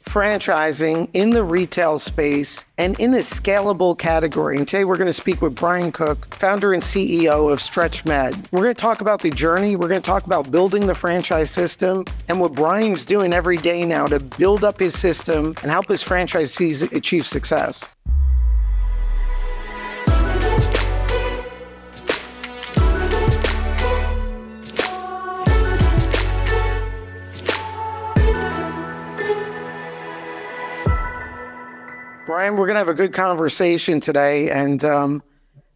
franchising in the retail space and in a scalable category. And today we're going to speak with Brian Cook, founder and CEO of StretchMed. We're going to talk about the journey. We're going to talk about building the franchise system and what Brian's doing every day now to build up his system and help his franchisees achieve success. Brian, we're going to have a good conversation today. And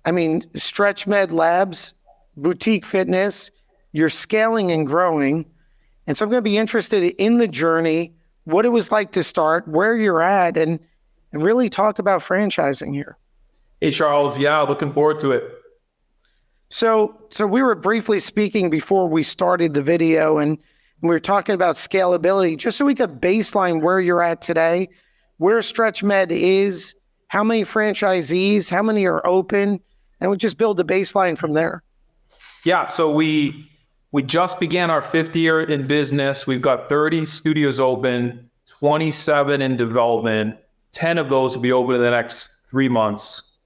StretchMed Labs, boutique fitness, you're scaling and growing. And so I'm going to be interested in the journey, what it was like to start, where you're at, and really talk about franchising here. Hey, Charles. Yeah, looking forward to it. So we were briefly speaking before we started the video, and we were talking about scalability, just so we could baseline where you're at today, where StretchMed is, how many franchisees, how many are open, and we just build a baseline from there. Yeah, so we just began our fifth year in business. We've got 30 studios open, 27 in development. 10 of those will be open in the next 3 months.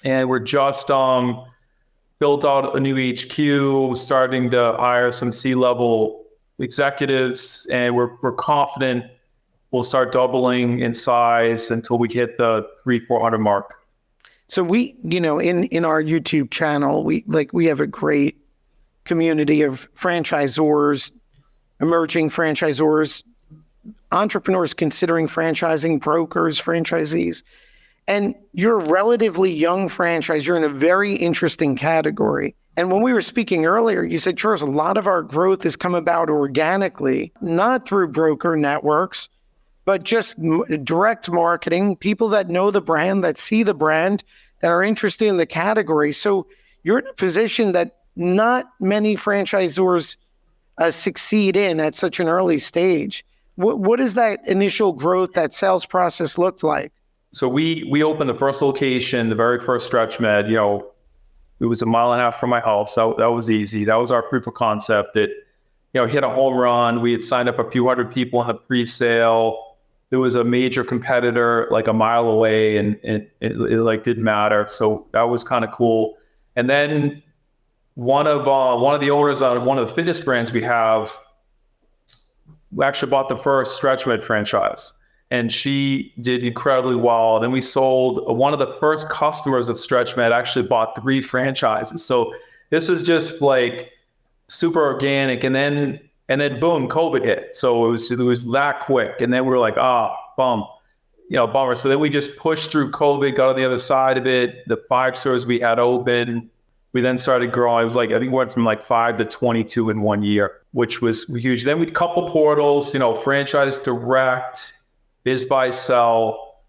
And we're just built out a new HQ, starting to hire some C-level executives, and we're confident we'll start doubling in size until we hit the 300-400 mark. So we, in our YouTube channel, we have a great community of franchisors, emerging franchisors, entrepreneurs considering franchising, brokers, franchisees. And you're a relatively young franchise. You're in a very interesting category. And when we were speaking earlier, you said, Charles, a lot of our growth has come about organically, not through broker networks, but just direct marketing, people that know the brand, that see the brand, that are interested in the category. So you're in a position that not many franchisors succeed in at such an early stage. What does that initial growth, that sales process look like? So we opened the first location, the very first StretchMed, it was 1.5 miles from my house. So that was easy. That was our proof of concept that, hit a home run. We had signed up a few hundred people in the pre-sale. There was a major competitor like 1 mile away, and it didn't matter. So that was kind of cool. And then one of the owners on one of the fitness brands we actually bought the first StretchMed franchise, and she did incredibly well. Then we sold one of the first customers of StretchMed actually bought 3 franchises. So this was just like super organic. And then boom, COVID hit. So it was that quick. And then we were like, bummer. So then we just pushed through COVID, got on the other side of it. The 5 stores we had open, we then started growing. It was like, I think we went from like 5 to 22 in 1 year, which was huge. Then we'd couple portals, franchise direct, biz buy sell,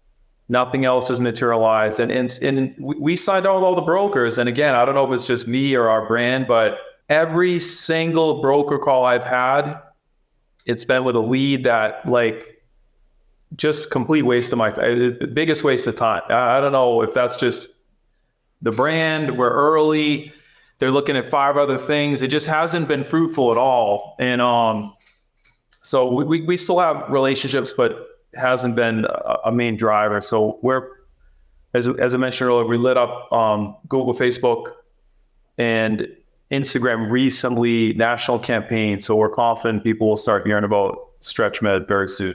nothing else has materialized. And we signed on with all the brokers. And again, I don't know if it's just me or our brand, but every single broker call I've had, it's been with a lead that just complete waste of my time, the biggest waste of time. I don't know if that's just the brand. We're early. They're looking at 5 other things. It just hasn't been fruitful at all. And so we still have relationships, but it hasn't been a main driver. So we're, as I mentioned earlier, we lit up Google, Facebook, and Instagram recently, national campaign. So we're confident people will start hearing about StretchMed very soon.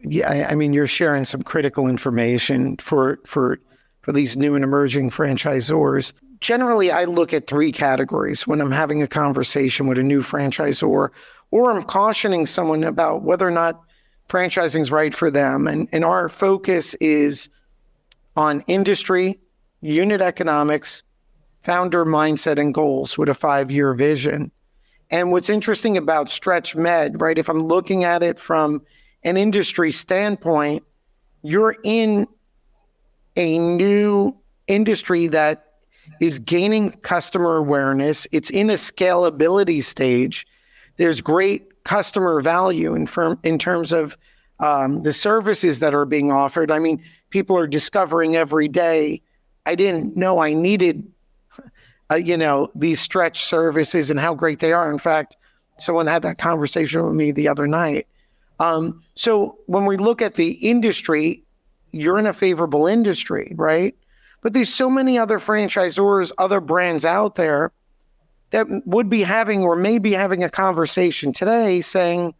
Yeah, you're sharing some critical information for these new and emerging franchisors. Generally, I look at 3 categories when I'm having a conversation with a new franchisor, or I'm cautioning someone about whether or not franchising is right for them. And our focus is on industry, unit economics, founder mindset, and goals with a 5-year vision. And what's interesting about StretchMed, right, if I'm looking at it from an industry standpoint, you're in a new industry that is gaining customer awareness. It's in a scalability stage. There's great customer value in terms of the services that are being offered. People are discovering every day, I didn't know I needed these stretch services and how great they are. In fact, someone had that conversation with me the other night. So when we look at the industry, you're in a favorable industry, right? But there's so many other franchisors, other brands out there that would be having or may be having a conversation today saying,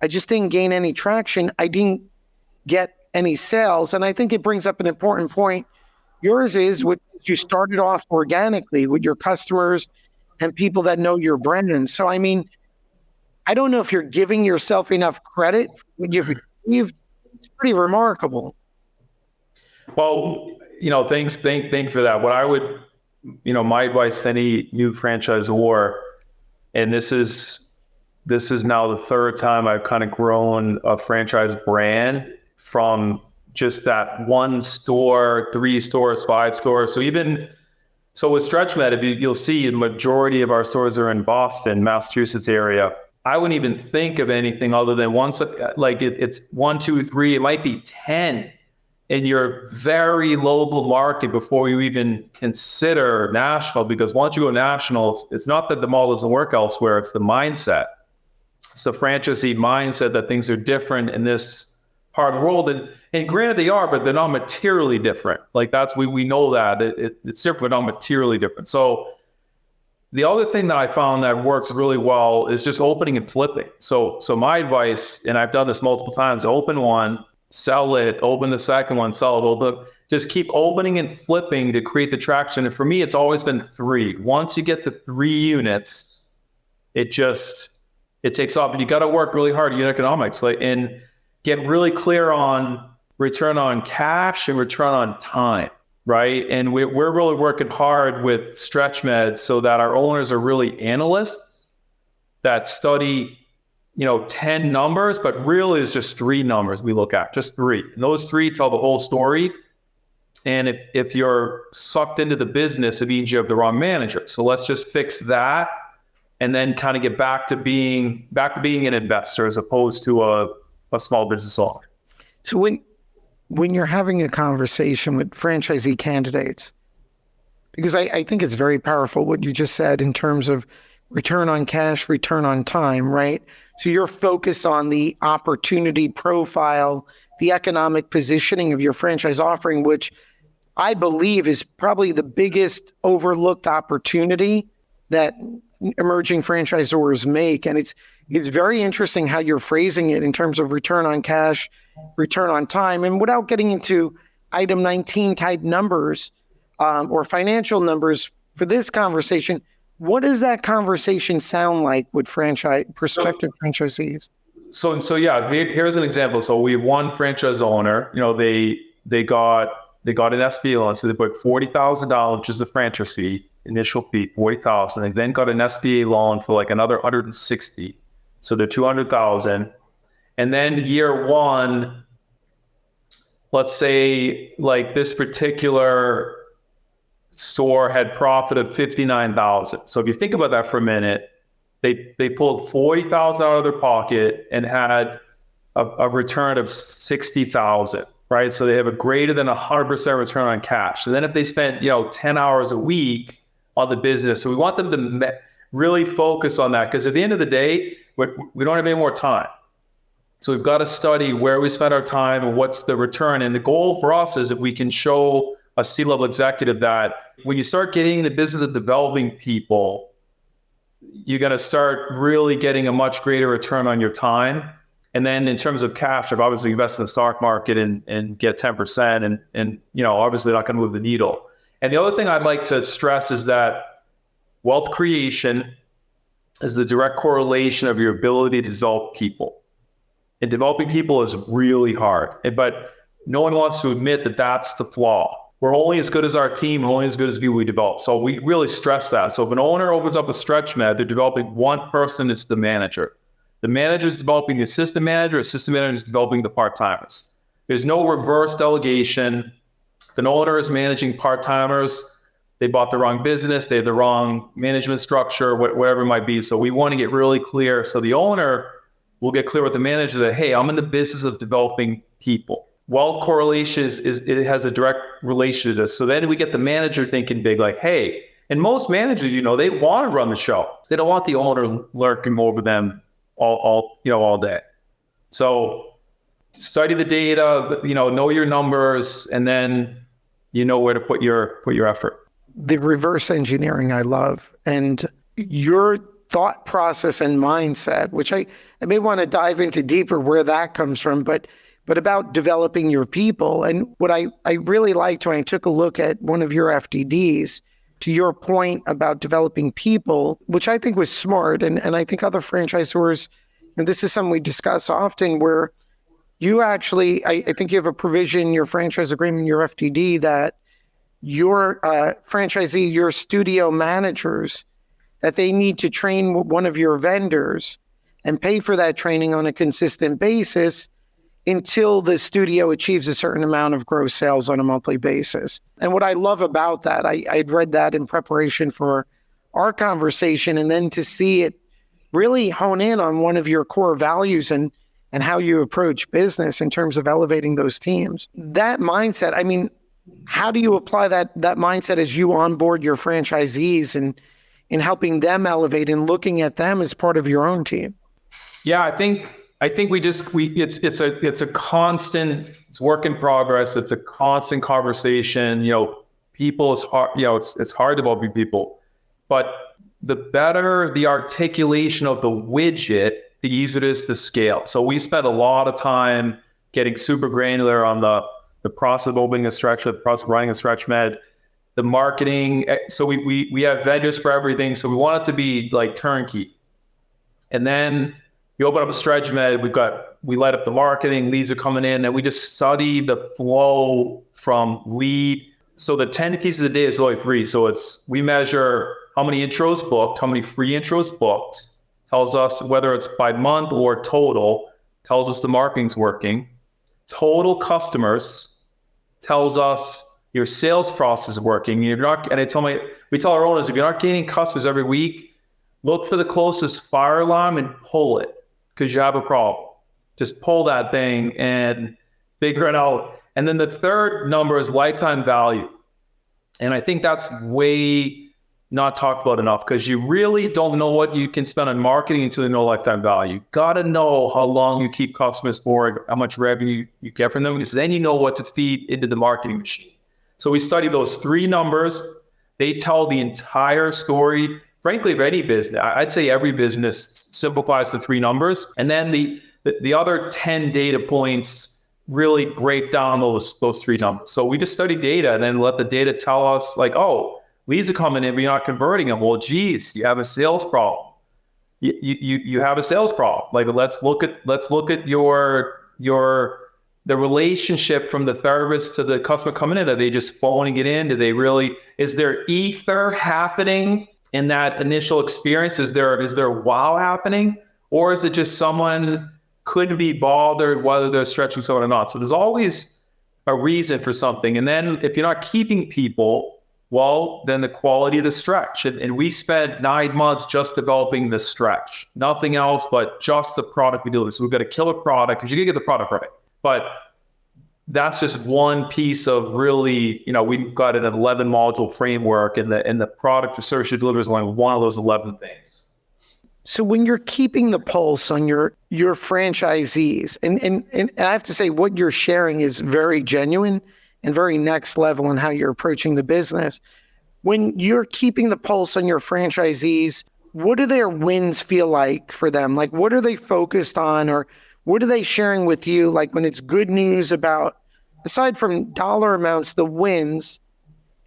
I just didn't gain any traction. I didn't get any sales. And I think it brings up an important point. Yours is what you started off organically with your customers and people that know your brand. So, I mean, I don't know if you're giving yourself enough credit for what you've achieved. It's pretty remarkable. Well, thanks for that. What I would, my advice to any new franchisor, and this is now the third time I've kind of grown a franchise brand from just that one store, 3 stores, 5 stores. So with StretchMed, you'll see the majority of our stores are in Boston, Massachusetts area. I wouldn't even think of anything other than once, it's 1, 2, 3, it might be 10 in your very local market before you even consider national. Because once you go national, it's not that the model doesn't work elsewhere, it's the mindset. It's the franchisee mindset that things are different in this part of the world. And granted they are, but they're not materially different. Like we know that it's different, but not materially different. So the other thing that I found that works really well is just opening and flipping. So my advice, and I've done this multiple times, open one, sell it, open the second one, sell it, open. Just keep opening and flipping to create the traction. And for me, it's always been 3. Once you get to 3 units, it takes off. And you got to work really hard unit economics, and get really clear on return on cash and return on time. Right. And we're really working hard with StretchMed so that our owners are really analysts that study, 10 numbers, but really it's just 3 numbers we look at, just 3. And those 3 tell the whole story. And if you're sucked into the business, it means you have the wrong manager. So let's just fix that and then kind of get back to being an investor as opposed to a small business owner. So when you're having a conversation with franchisee candidates, because I think it's very powerful what you just said in terms of return on cash, return on time, right? So you're focused on the opportunity profile, the economic positioning of your franchise offering, which I believe is probably the biggest overlooked opportunity that emerging franchisors make. And it's very interesting how you're phrasing it in terms of return on cash, return on time. And without getting into item 19 type numbers or financial numbers for this conversation, what does that conversation sound like with prospective franchisees? So yeah, here's an example. So we have one franchise owner, they got an SBA loan. So they put $40,000, which is the franchise fee, initial fee, $40,000. They then got an SBA loan for like another $160,000. So they're $200,000. And then year 1, let's say like this particular store had profit of $59,000. So if you think about that for a minute, they pulled $40,000 out of their pocket and had a return of $60,000, right? So they have a greater than 100% return on cash. And then if they spent 10 hours a week on the business, so we want them to really focus on that, because at the end of the day, we don't have any more time. So we've got to study where we spend our time and what's the return. And the goal for us is if we can show a C-level executive that when you start getting in the business of developing people, you're going to start really getting a much greater return on your time. And then in terms of cash, I've obviously invested in the stock market and get 10% and obviously not going to move the needle. And the other thing I'd like to stress is that wealth creation is the direct correlation of your ability to develop people. And developing people is really hard, but no one wants to admit that that's the flaw. We're only as good as our team, we're only as good as people we develop. So we really stress that. So if an owner opens up a StretchMed, they're developing one person, it's the manager. The manager is developing the assistant manager is developing the part-timers. There's no reverse delegation. The owner is managing part-timers. They bought the wrong business, they have the wrong management structure, whatever it might be. So we want to get really clear. So the owner will get clear with the manager that, hey, I'm in the business of developing people. Wealth correlation it has a direct relation to this. So then we get the manager thinking big, like, hey, and most managers, they want to run the show. They don't want the owner lurking over them all day. So study the data, know your numbers, and then you know where to put your effort. The reverse engineering I love, and your thought process and mindset, which I may want to dive into deeper where that comes from, but about developing your people. And what I really liked when I took a look at one of your FDDs, to your point about developing people, which I think was smart, and I think other franchisors, and this is something we discuss often, where you actually, I think you have a provision in your franchise agreement, your FDD, that your franchisee, your studio managers, that they need to train one of your vendors and pay for that training on a consistent basis until the studio achieves a certain amount of gross sales on a monthly basis. And what I love about that, I'd read that in preparation for our conversation, and then to see it really hone in on one of your core values and how you approach business in terms of elevating those teams. That mindset, I mean, how do you apply that mindset as you onboard your franchisees and in helping them elevate and looking at them as part of your own team? Yeah, I think it's a constant, it's work in progress. It's a constant conversation. People is hard. It's hard to motivate people, but the better the articulation of the widget, the easier it is to scale. So we spent a lot of time getting super granular on the process of opening a StretchMed, the process of running a StretchMed, the marketing. So we have vendors for everything. So we want it to be like turnkey. And then you open up a StretchMed, we light up the marketing, leads are coming in, and we just study the flow from lead. So the 10 pieces a day is really 3. So we measure how many intros booked, how many free intros booked, tells us whether it's by month or total, tells us the marketing's working. Total customers tells us your sales process is working. We tell our owners, if you're not gaining customers every week, look for the closest fire alarm and pull it, because you have a problem. Just pull that thing and figure it out. And then the third number is lifetime value. And I think that's way not talked about enough, because you really don't know what you can spend on marketing until you know lifetime value. You got to know how long you keep customers for, how much revenue you get from them, because then you know what to feed into the marketing machine. So we study those 3 numbers. They tell the entire story, frankly, of any business. I'd say every business simplifies to 3 numbers. And then the other 10 data points really break down those 3 numbers. So we just study data and then let the data tell us, like, oh, leads are coming in, but you're not converting them. Well, geez, you have a sales problem. You have a sales problem. Like, let's look at the relationship from the therapist to the customer coming in. Are they just phoning it in? Is there ether happening in that initial experience? Is there wow happening? Or is it just someone couldn't be bothered whether they're stretching someone or not? So there's always a reason for something. And then if you're not keeping people, well, then the quality of the stretch. And we spent 9 months just developing the stretch, nothing else but just the product we deliver. So we've got a killer product, because you can get the product right. But that's just one piece of really, we've got an 11 module framework, and the product or service you deliver is only one of those 11 things. So when you're keeping the pulse on your franchisees, and I have to say, what you're sharing is very genuine and very next level in how you're approaching the business. When you're keeping the pulse on your franchisees, what do their wins feel like for them? Like, what are they focused on, or what are they sharing with you? Like, when it's good news about, aside from dollar amounts, the wins,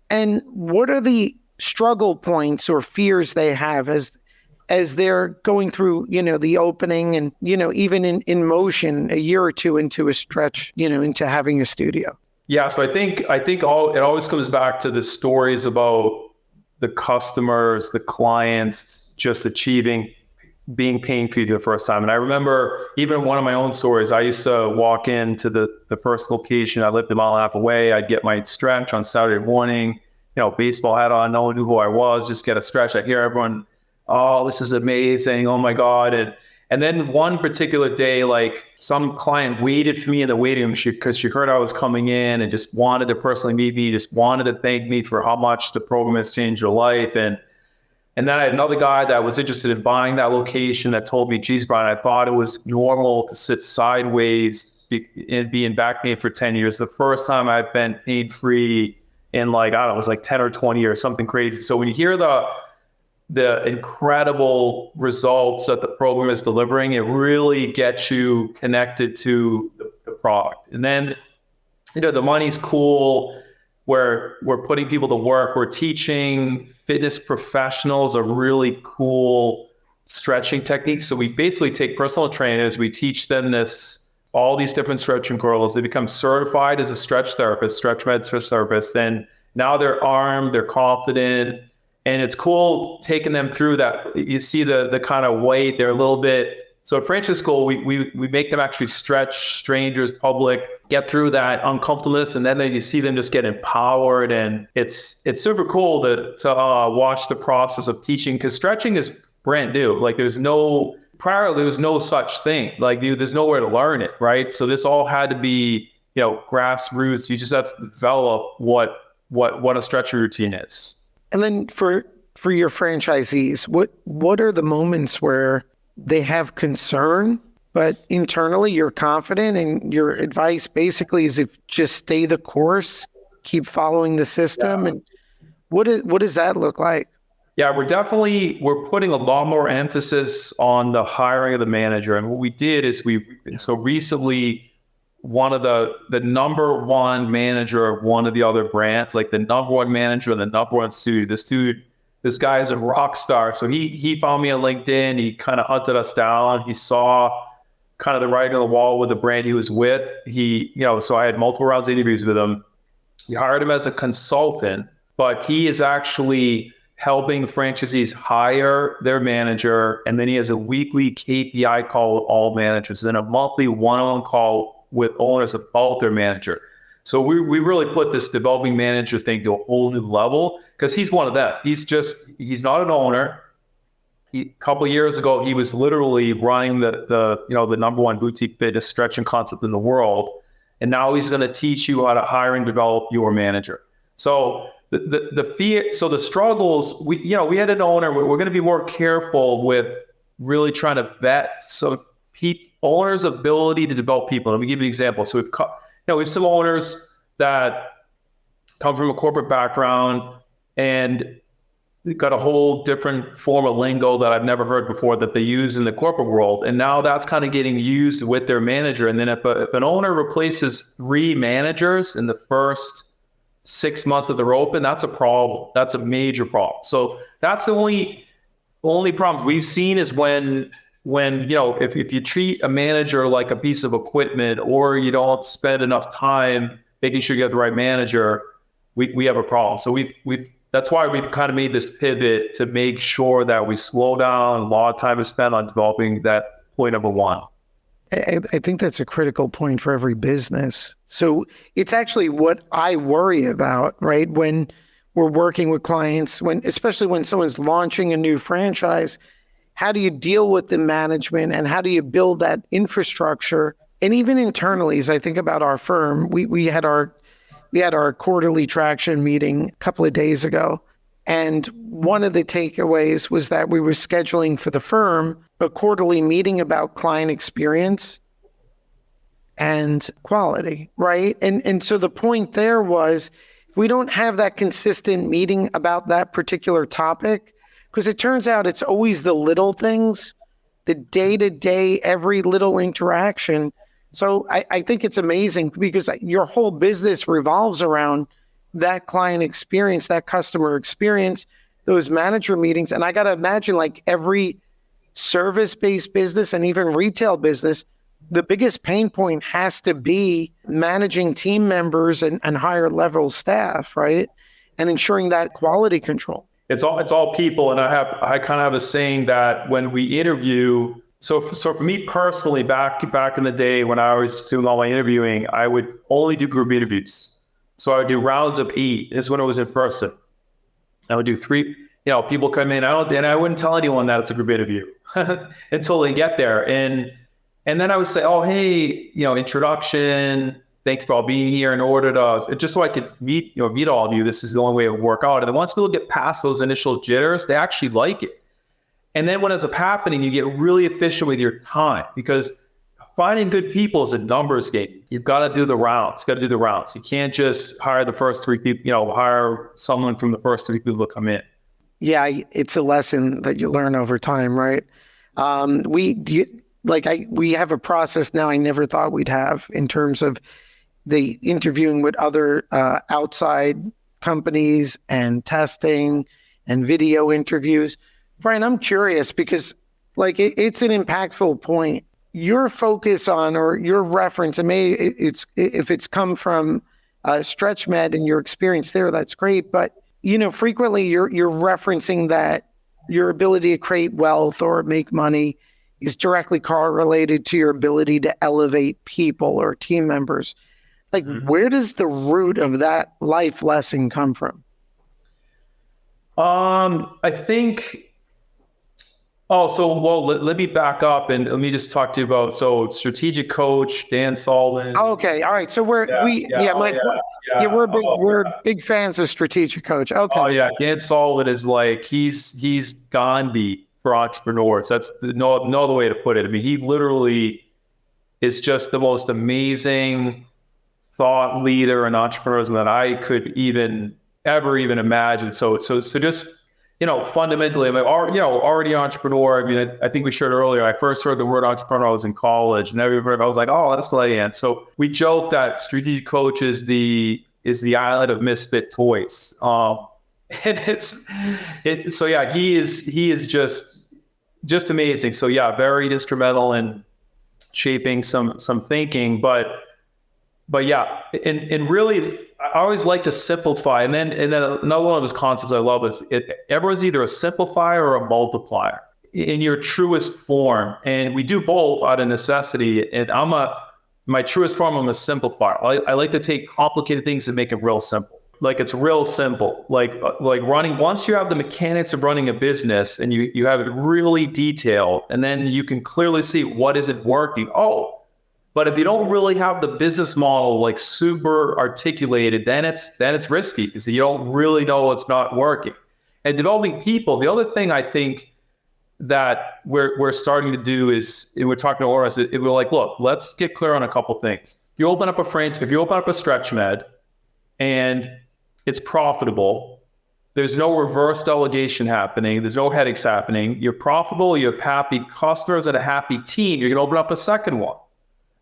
and what are the struggle points or fears they have as they're going through, the opening and, even in motion a year or two into a stretch, into having a studio? Yeah, so I think it always comes back to the stories about the customers, the clients just being pain free for the first time. And I remember even one of my own stories, I used to walk into the first location. I lived a mile and a half away. I'd get my stretch on Saturday morning, baseball hat on, no one knew who I was, just get a stretch. I hear everyone, oh, this is amazing. Oh my God. And then one particular day, like, some client waited for me in the waiting room because she heard I was coming in and just wanted to personally meet me, just wanted to thank me for how much the program has changed her life. And And then I had another guy that was interested in buying that location that told me, geez, Brian, I thought it was normal to sit sideways and be in back pain for 10 years. The first time I've been pain-free in like, I don't know, it was like 10 or 20 years, something crazy. So when you hear the incredible results that the program is delivering, it really gets you connected to the product. And then, the money's cool. We're putting people to work. We're teaching fitness professionals a really cool stretching techniques. So we basically take personal trainers, we teach them all these different stretching curls. They become certified as a stretch therapist, StretchMed stretch therapist. And now they're armed, they're confident. And it's cool taking them through that. You see the kind of weight, they're a little bit. So at franchise school, we make them actually stretch, strangers, public, get through that uncomfortableness, and then you see them just get empowered. And it's super cool to watch the process of teaching, because stretching is brand new. Like there was no such thing. Like there's nowhere to learn it, right? So this all had to be grassroots. You just have to develop what a stretching routine is. And then for your franchisees, what are the moments where they have concern, but internally you're confident, and your advice basically is just stay the course, keep following the system? Yeah. And what does that look like? Yeah, we're putting a lot more emphasis on the hiring of the manager. And what we did is recently, one of the number one manager of one of the other brands, like the number one manager in the number one studio, this guy is a rock star. So he found me on LinkedIn. He kind of hunted us down. He saw kind of the writing on the wall with the brand he was with. So I had multiple rounds of interviews with him. We hired him as a consultant, but he is actually helping franchisees hire their manager. And then he has a weekly KPI call with all managers, and a monthly one-on-one call with owners about their manager. So we really put this developing manager thing to a whole new level, because he's one of them. He's not an owner. A couple of years ago, he was literally running the number one boutique fitness stretching concept in the world. And now he's going to teach you how to hire and develop your manager. So the fear, so the struggles, we had an owner. We're going to be more careful with really trying to vet owners' ability to develop people. Let me give you an example. So we have some owners that come from a corporate background, and they've got a whole different form of lingo that I've never heard before that they use in the corporate world. And now that's kind of getting used with their manager. And then if an owner replaces 3 managers in the first 6 months that they're open, that's a problem. That's a major problem. So that's the only problems we've seen is when if you treat a manager like a piece of equipment, or you don't spend enough time making sure you have the right manager, we have a problem. So that's why we've kind of made this pivot to make sure that we slow down. A lot of time is spent on developing that point number one. I think that's a critical point for every business. So it's actually what I worry about, right? When we're working with clients, especially when someone's launching a new franchise, how do you deal with the management, and how do you build that infrastructure? And even internally, as I think about our firm, we had our quarterly traction meeting a couple of days ago. And one of the takeaways was that we were scheduling for the firm a quarterly meeting about client experience and quality, right? And so the point there was, we don't have that consistent meeting about that particular topic, because it turns out it's always the little things, the day-to-day, every little interaction. So I think it's amazing, because your whole business revolves around that client experience, that customer experience, those manager meetings. And I got to imagine, like every service-based business and even retail business, the biggest pain point has to be managing team members and higher level staff, right? And ensuring that quality control. It's all people. And I kind of have a saying that when we interview, so for me personally, back in the day when I was doing all my interviewing, I would only do group interviews. So I would do rounds of 8. This is when it was in person. I would do 3, people come in, and I wouldn't tell anyone that it's a group interview until they get there. And then I would say, oh, hey, introduction, thank you for all being here in order to, just so I could meet all of you. This is the only way it would work out. And then once people get past those initial jitters, they actually like it. And then what ends up happening, you get really efficient with your time, because finding good people is a numbers game. You've got to do the rounds. You can't just hire the first 3 people, hire someone from the first 3 people to come in. Yeah, it's a lesson that you learn over time, right? We have a process now I never thought we'd have in terms of the interviewing with other outside companies and testing and video interviews. Brian, I'm curious because it's an impactful point. Your focus on, or your reference, if it's come from StretchMed and your experience there, that's great. But frequently you're referencing that your ability to create wealth or make money is directly correlated to your ability to elevate people or team members. Where does the root of that life lesson come from? I think. Let me back up and let me just talk to you about, strategic coach, Dan Sullivan. Okay. All right. So we're big fans of strategic coach. Okay. Oh yeah. Dan Sullivan is he's Gandhi for entrepreneurs. That's no other way to put it. I mean, he literally is just the most amazing thought leader and entrepreneur that I could ever imagine. So just, fundamentally, I'm already an entrepreneur. I mean, I think we shared earlier, I first heard the word entrepreneur, I was in college, and I was like, oh, that's what I am. So we joke that strategic coach is the island of misfit toys. And he is just amazing. So yeah, very instrumental in shaping some thinking, but yeah, and really, I always like to simplify. And then another one of those concepts I love is everyone's either a simplifier or a multiplier in your truest form. And we do both out of necessity. And my truest form, I'm a simplifier. I like to take complicated things and make it real simple. It's real simple. Like running, once you have the mechanics of running a business and you have it really detailed, and then you can clearly see what isn't working. But if you don't really have the business model super articulated, then it's risky because you don't really know what's not working. And developing people, the other thing I think that we're starting to do is, and we're talking to Oris, we're look, let's get clear on a couple things. If you open up a StretchMed and it's profitable, there's no reverse delegation happening, there's no headaches happening, you're profitable, you have happy customers and a happy team, you're going to open up a second one.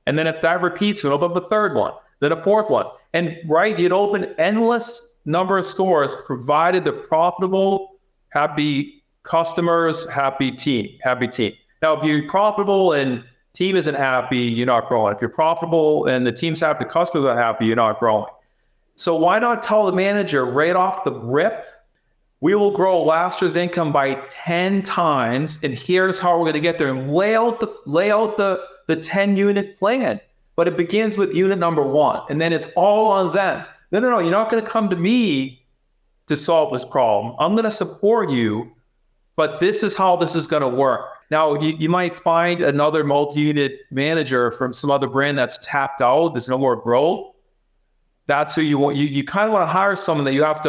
And then if that repeats, you'll open up a third one, then a fourth one. And you'd open endless number of stores provided they're profitable, happy customers, happy team. Now, if you're profitable and team isn't happy, you're not growing. If you're profitable and the team's happy, the customers are happy, you're not growing. So why not tell the manager right off the rip, we will grow last year's income by 10 times, and here's how we're going to get there, and lay out the 10-unit plan. But it begins with unit number 1, and then it's all on them. No, you're not going to come to me to solve this problem. I'm going to support you, but this is how this is going to work. Now, you might find another multi-unit manager from some other brand that's tapped out, there's no more growth. That's who you want. You kind of want to hire someone that you have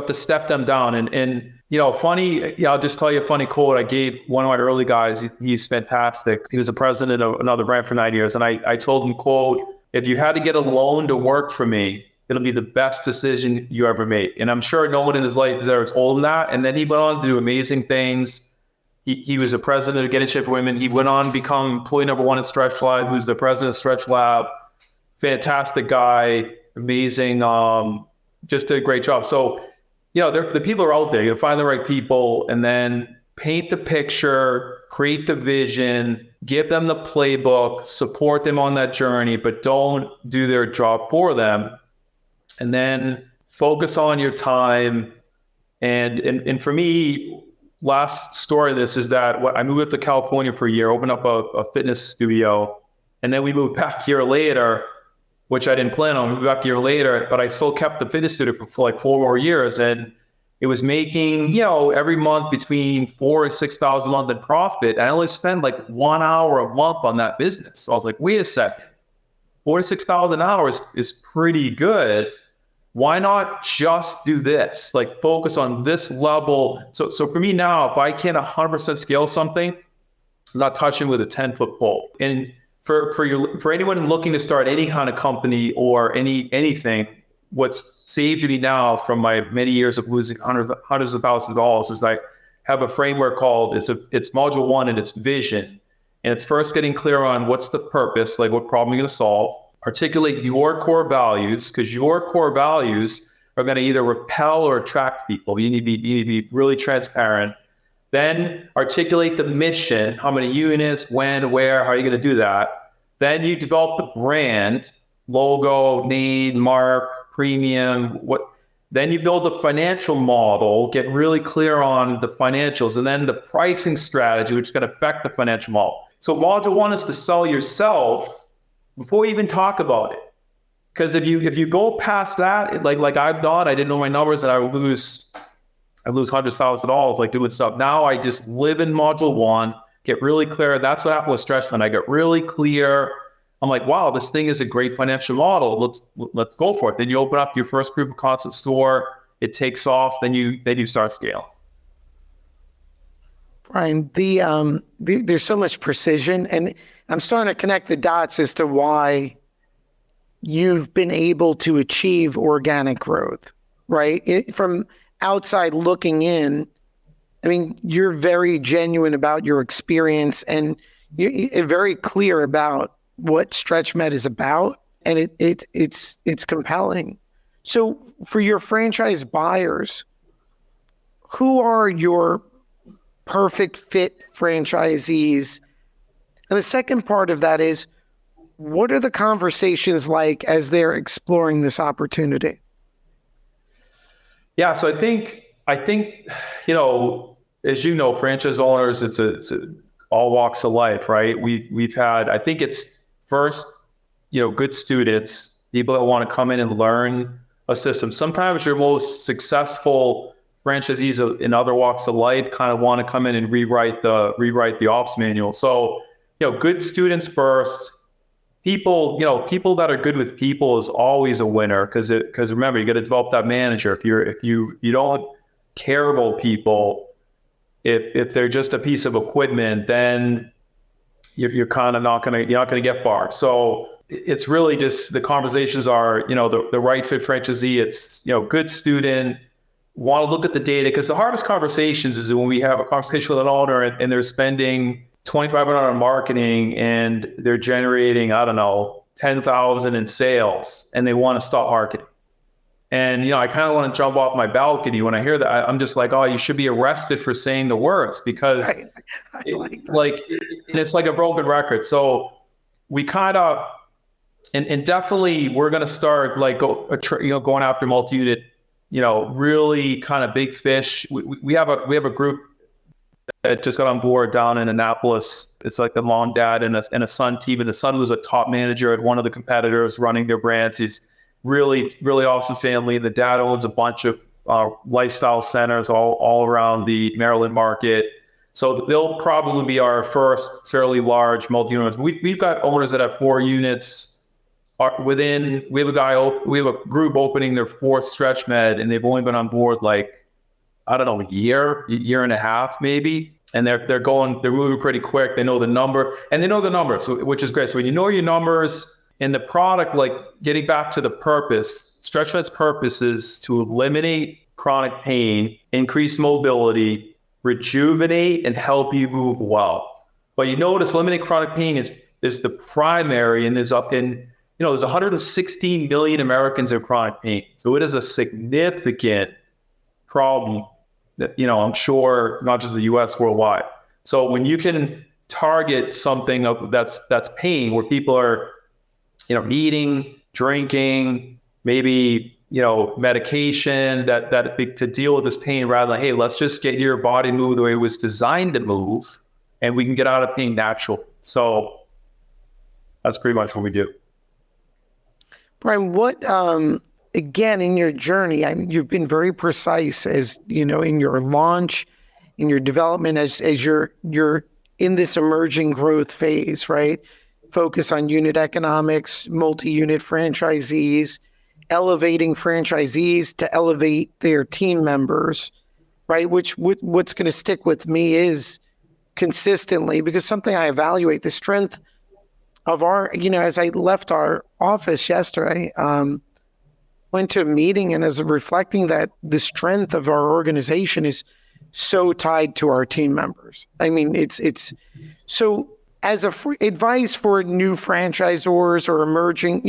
to step them down. And funny, I'll just tell you a funny quote I gave one of my early guys. He's fantastic. He was a president of another brand for 9 years. And I told him, quote, if you had to get a loan to work for me, it'll be the best decision you ever made. And I'm sure no one in his life is ever told him that. And then he went on to do amazing things. He was a president of Getting Shape for Women. He went on to become employee number 1 at Stretch Lab, who's the president of Stretch Lab. Fantastic guy, amazing, just did a great job. So, the people are out there. You find the right people and then paint the picture, create the vision, give them the playbook, support them on that journey, but don't do their job for them. And then focus on your time. And for me, last story of this is that I moved up to California for a year, opened up a fitness studio, and then we moved back a year later, which I didn't plan on. We moved back a year later, but I still kept the fitness studio for 4 more years. And it was making, every month between $4,000 and $6,000 a month in profit. I only spent 1 hour a month on that business. So I was like, wait a second. 4 to 6,000 hours is pretty good. Why not just do this? Like focus on this level. So for me now, if I can't 100% scale something, I'm not touching with a 10-foot pole. And for anyone looking to start any kind of company or anything, what's saved me now from my many years of losing hundreds of thousands of dollars is I have a framework called it's module 1 and it's vision. And it's first getting clear on what's the purpose, like what problem you're going to solve. Articulate your core values, because your core values are going to either repel or attract people. You need to be really transparent. Then articulate the mission, how many units, when, where, how are you going to do that? Then you develop the brand, logo, name, mark, premium, then you build the financial model, get really clear on the financials, and then the pricing strategy, which is going to affect the financial model. So module 1 is to sell yourself before you even talk about it. Because if you go past that, like I've done, I didn't know my numbers and I lose hundreds of thousands of dollars like doing stuff. Now I just live in module 1, get really clear. That's what happened with StretchMed. I get really clear. I'm like, wow, this thing is a great financial model. Let's go for it. Then you open up your first proof of concept store. It takes off. Then you start scaling. Brian, there's so much precision, and I'm starting to connect the dots as to why you've been able to achieve organic growth, right? From outside looking in, I mean, you're very genuine about your experience, and you're very clear about what StretchMed is about, and it's compelling. So for your franchise buyers, who are your perfect fit franchisees? And the second part of that is, what are the conversations like as they're exploring this opportunity? Yeah, so I think as you know, franchise owners, it's all walks of life, right? We've had, I think it's first, good students, people that want to come in and learn a system. Sometimes your most successful franchisees in other walks of life kind of want to come in and rewrite the ops manual. So, good students first. People that are good with people is always a winner, because remember, you got to develop that manager. If you don't care about people, if they're just a piece of equipment, then you're kind of not gonna get far. So it's really just the conversations are, the right fit franchisee. It's, good student, want to look at the data, because the hardest conversations is when we have a conversation with an owner and they're spending $2,500 on marketing and they're generating, I don't know, 10,000 in sales, and they want to stop marketing. And, I kind of want to jump off my balcony when I hear that. I'm just like, oh, you should be arrested for saying the words, because it's like a broken record. So we kind of, and definitely we're going to start going after multi-unit, really kind of big fish. We have a group that just got on board down in Annapolis. It's like the mom, dad, and a son team. And the son was a top manager at one of the competitors running their brands. He's really, really awesome family. The dad owns a bunch of lifestyle centers all around the Maryland market. So they'll probably be our first fairly large multi-unit. We've got owners that have 4 units. We have a group opening their 4th StretchMed, and they've only been on board a year and a half maybe. And they're moving pretty quick. They know the number, and they know the numbers, which is great. So when you know your numbers and the product, like getting back to the purpose, StretchMed's purpose is to eliminate chronic pain, increase mobility, rejuvenate, and help you move well. But you notice eliminating chronic pain is the primary, and there's 116 million Americans in chronic pain. So it is a significant problem that, I'm sure not just the US, worldwide. So when you can target something that's pain, where people are, eating, drinking, maybe, medication that to deal with this pain, rather than, hey, let's just get your body moved the way it was designed to move, and we can get out of pain naturally. So that's pretty much what we do. Brian, what, again, in your journey, you've been very precise as, in your launch, in your development, as you're in this emerging growth phase, right? focus on unit economics, multi-unit franchisees, elevating franchisees to elevate their team members, right? What's going to stick with me is consistently, because something I evaluate the strength of our, as I left our office yesterday, went to a meeting and as reflecting that the strength of our organization is so tied to our team members. I mean, it's so as advice for new franchisors or emerging,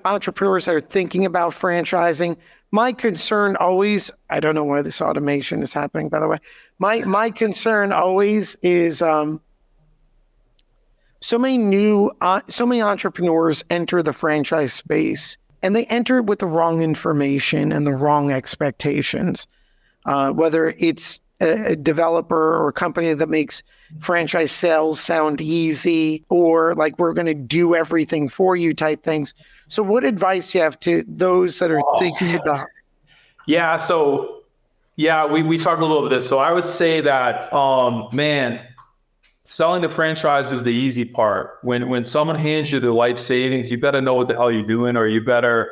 entrepreneurs that are thinking about franchising, my concern always, I don't know why this automation is happening, by the way. My concern always is so many entrepreneurs enter the franchise space and they enter with the wrong information and the wrong expectations. Whether it's a developer or a company that makes franchise sales sound easy, or like we're going to do everything for you type things. So what advice do you have to those that are thinking about? Yeah. So yeah, we talked a little bit of this. So I would say that, selling the franchise is the easy part. When someone hands you the life savings, you better know what the hell you're doing, or you better,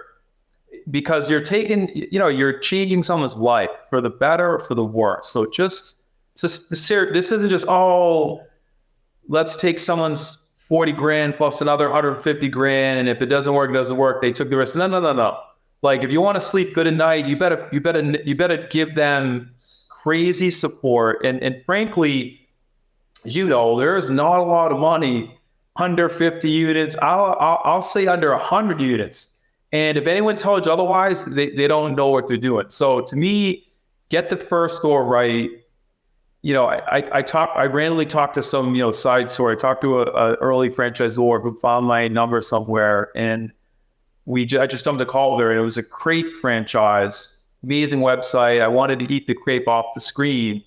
because you're changing someone's life for the better or for the worse. So this isn't just, let's take someone's 40 grand plus another 150 grand. And if it doesn't work, they took the risk. No. Like, if you want to sleep good at night, you better give them crazy support. And frankly, as you know, there is not a lot of money under 50 units. I'll say under 100 units. And if anyone tells you otherwise, they don't know what they're doing. So to me, get the first store right. I randomly talked to some, side story. I talked to a early franchisor who found my number somewhere, and I just jumped a call there, and it was a crepe franchise, amazing website. I wanted to eat the crepe off the screen.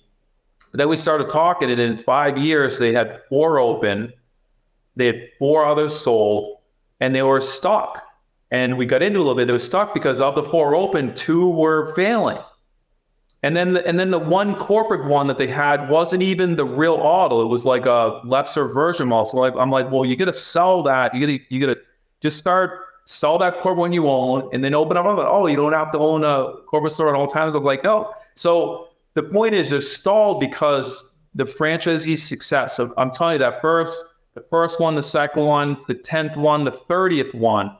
But then we started talking, and in 5 years, they had 4 open. They had 4 others sold, and they were stuck. And we got into a little bit. They were stuck because of the 4 open, 2 were failing. And then the one corporate one that they had wasn't even the real model. It was like a lesser version model. So I'm like, well, you got to sell that. You got to just sell that corporate one you own, and then open up. You don't have to own a corporate store at all times. I'm like, no. So the point is, they're stalled because the franchisee's success. So I'm telling you that the first one, the second one, the 10th one, the 30th one,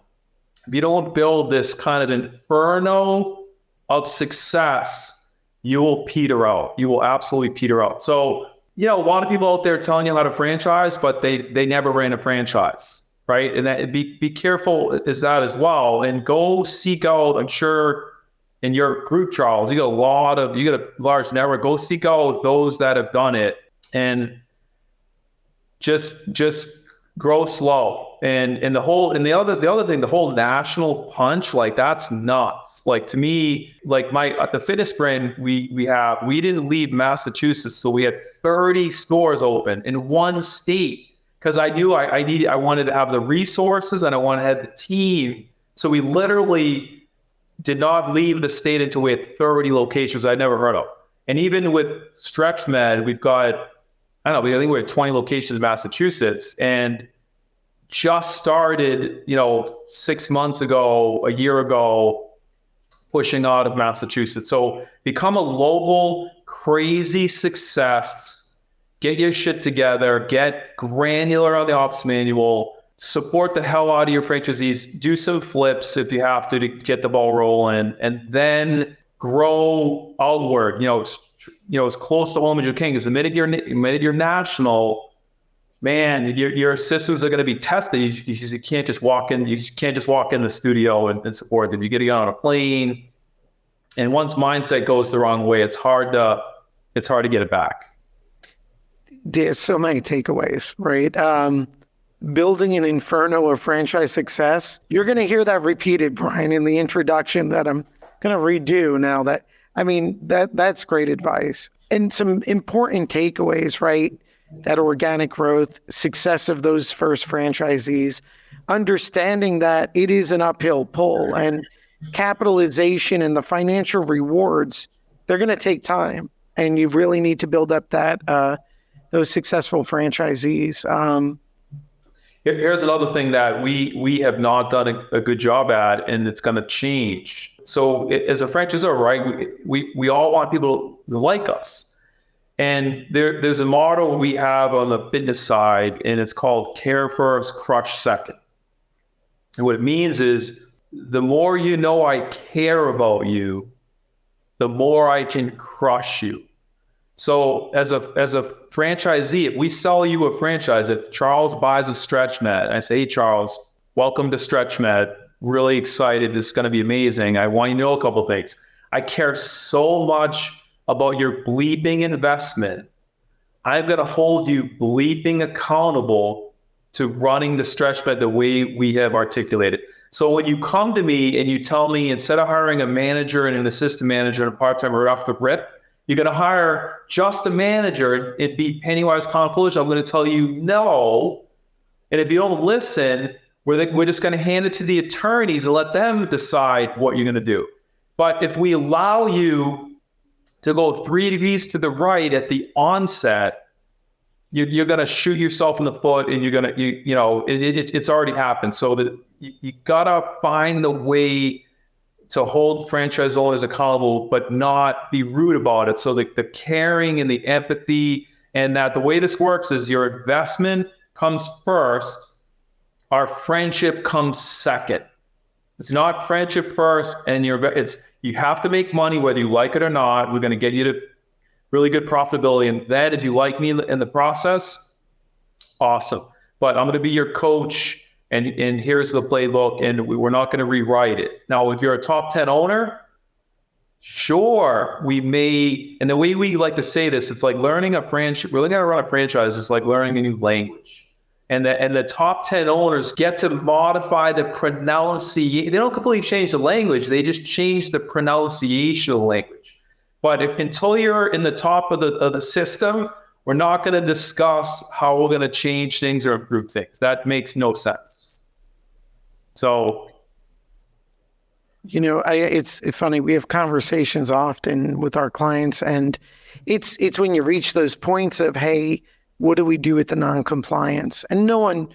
if you don't build this kind of inferno of success, you will peter out. You will absolutely peter out. So, a lot of people out there telling you how to franchise, but they never ran a franchise, right? And that be careful is that as well. And go seek out, I'm sure in your group, Charles, you got a large network. Go seek out those that have done it, and just grow slow. And the other thing, the whole national punch, like, that's nuts. Like, to me, like the fitness brand we didn't leave Massachusetts, so we had 30 stores open in one state, because I knew I wanted to have the resources and I wanted to have the team. So we literally did not leave the state until we had 30 locations I'd never heard of. And even with StretchMed, we've got, I think we had 20 locations in Massachusetts, and just started, 6 months ago, a year ago, pushing out of Massachusetts. So become a local crazy success, get your shit together, get granular on the ops manual, support the hell out of your franchisees, do some flips if you have to get the ball rolling, and then grow outward, as close to home as you can. Because the minute you're national, man, your systems are going to be tested. You can't just walk in. You can't just walk in the studio and support them. You got to get on a plane, and once mindset goes the wrong way, it's hard to get it back. There's so many takeaways, right? Building an inferno of franchise success. You're going to hear that repeated, Brian, in the introduction that I'm going to redo now. That's great advice, and some important takeaways, right? That organic growth, success of those first franchisees, understanding that it is an uphill pull, and capitalization and the financial rewards, they're going to take time, and you really need to build up that those successful franchisees. Here's another thing that we have not done a good job at, and it's going to change. So as a franchisor, right, we all want people to like us. And there's a model we have on the fitness side, and it's called care first, crush second. And what it means is the more you know I care about you, the more I can crush you. So as a franchisee, if we sell you a franchise, if Charles buys a StretchMed, and I say, hey, Charles, welcome to StretchMed. Really excited. This is going to be amazing. I want you to know a couple of things. I care so much about your bleeping investment. I'm going to hold you bleeping accountable to running the StretchMed the way we have articulated. So when you come to me and you tell me, instead of hiring a manager and an assistant manager and a part-timer off the rip, you're going to hire just a manager and be penny wise, pound foolish, I'm going to tell you no. And if you don't listen, we're just going to hand it to the attorneys and let them decide what you're going to do. But if we allow you to go 3 degrees to the right at the onset, you're going to shoot yourself in the foot, and you're going to, it's already happened. So that you got to find the way to hold franchise owners accountable, but not be rude about it. So the caring and the empathy, and that the way this works is your investment comes first, our friendship comes second. It's not friendship first, and you have to make money whether you like it or not. We're going to get you to really good profitability, and then if you like me in the process, awesome. But I'm going to be your coach. And here's the playbook, and we're not going to rewrite it. Now, if you're a top 10 owner, sure, we may, and the way we like to say this, it's like learning a franchise, really going to run a franchise is like learning a new language. And the top 10 owners get to modify the pronunciation. They don't completely change the language, they just change the pronunciation of the language. But until you're in the top of the system, we're not going to discuss how we're going to change things or improve things. That makes no sense. So, it's funny. We have conversations often with our clients, and it's when you reach those points of, hey, what do we do with the non-compliance? And no one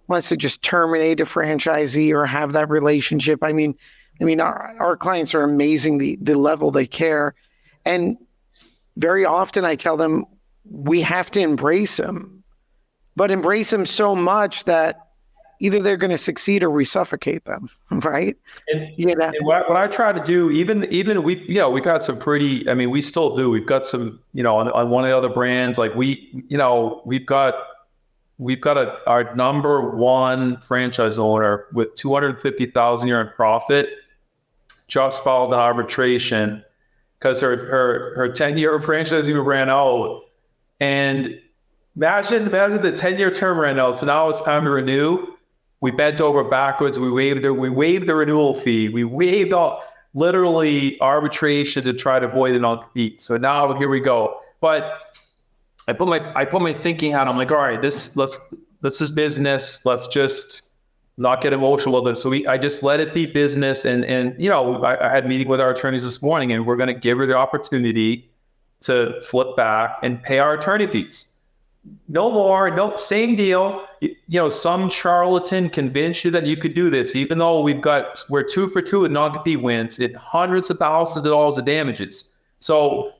wants to just terminate a franchisee or have that relationship. I mean, our clients are amazing, the level they care. And very often I tell them we have to embrace them, but embrace them so much that either they're going to succeed or we suffocate them, right? And what I try to do, even we've got some pretty, we still do. We've got some, on one of the other brands, like we've got our number one franchise owner with $250,000 a year in profit just filed an arbitration because her 10-year franchise ran out. And imagine the 10-year term ran out. So now it's time to renew. We bent over backwards. We waived the renewal fee. We waived literally arbitration to try to avoid the non-compete. So now here we go. But I put my thinking hat. I'm like, all right, this is business. Let's just not get emotional with it. So I just let it be business. And I had a meeting with our attorneys this morning, and we're going to give her the opportunity to flip back and pay our attorney fees. No more, no, same deal. Some charlatan convinced you that you could do this, even though we're 2 for 2 with non-compete wins at hundreds of thousands of dollars of damages. So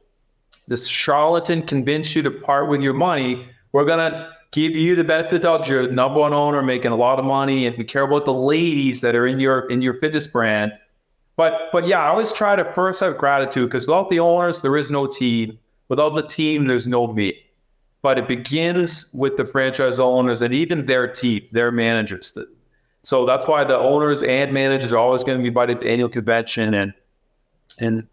this charlatan convinced you to part with your money. We're going to give you the benefit of your number one owner making a lot of money, and we care about the ladies that are in your fitness brand. But yeah, I always try to first have gratitude, because without the owners, there is no team. Without the team, there's no me. But it begins with the franchise owners and even their teams, their managers. So that's why the owners and managers are always going to be invited to the annual convention. And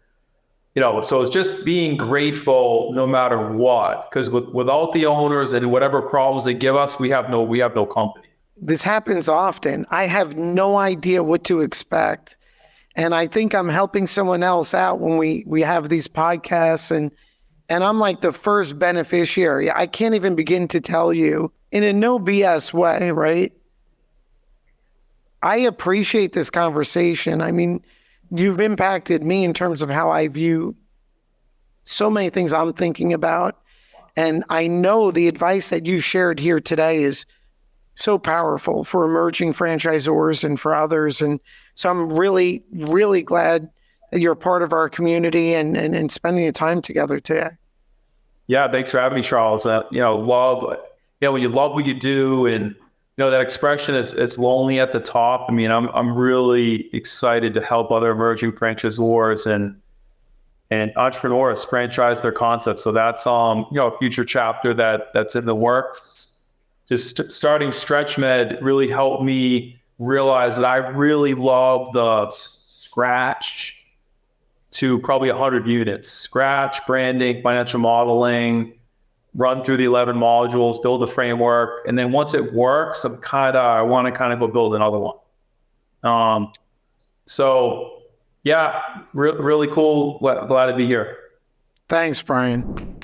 so it's just being grateful no matter what, because without the owners and whatever problems they give us, we have no company. This happens often. I have no idea what to expect. And I think I'm helping someone else out when we have these podcasts, and I'm like the first beneficiary. I can't even begin to tell you in a no BS way, right? I appreciate this conversation. I mean, you've impacted me in terms of how I view so many things I'm thinking about. And I know the advice that you shared here today is so powerful for emerging franchisors and for others. And so I'm really, really glad that you're part of our community and spending the time together today. Yeah, thanks for having me, Charles. When you love what you do, and that expression is lonely at the top. I mean, I'm really excited to help other emerging franchisors and entrepreneurs franchise their concepts. So that's a future chapter that's in the works. Just starting StretchMed really helped me realize that I really love the scratch to probably 100 units, scratch, branding, financial modeling, run through the 11 modules, build a framework. And then once it works, I want to go build another one. So yeah, really cool. Glad to be here. Thanks, Brian.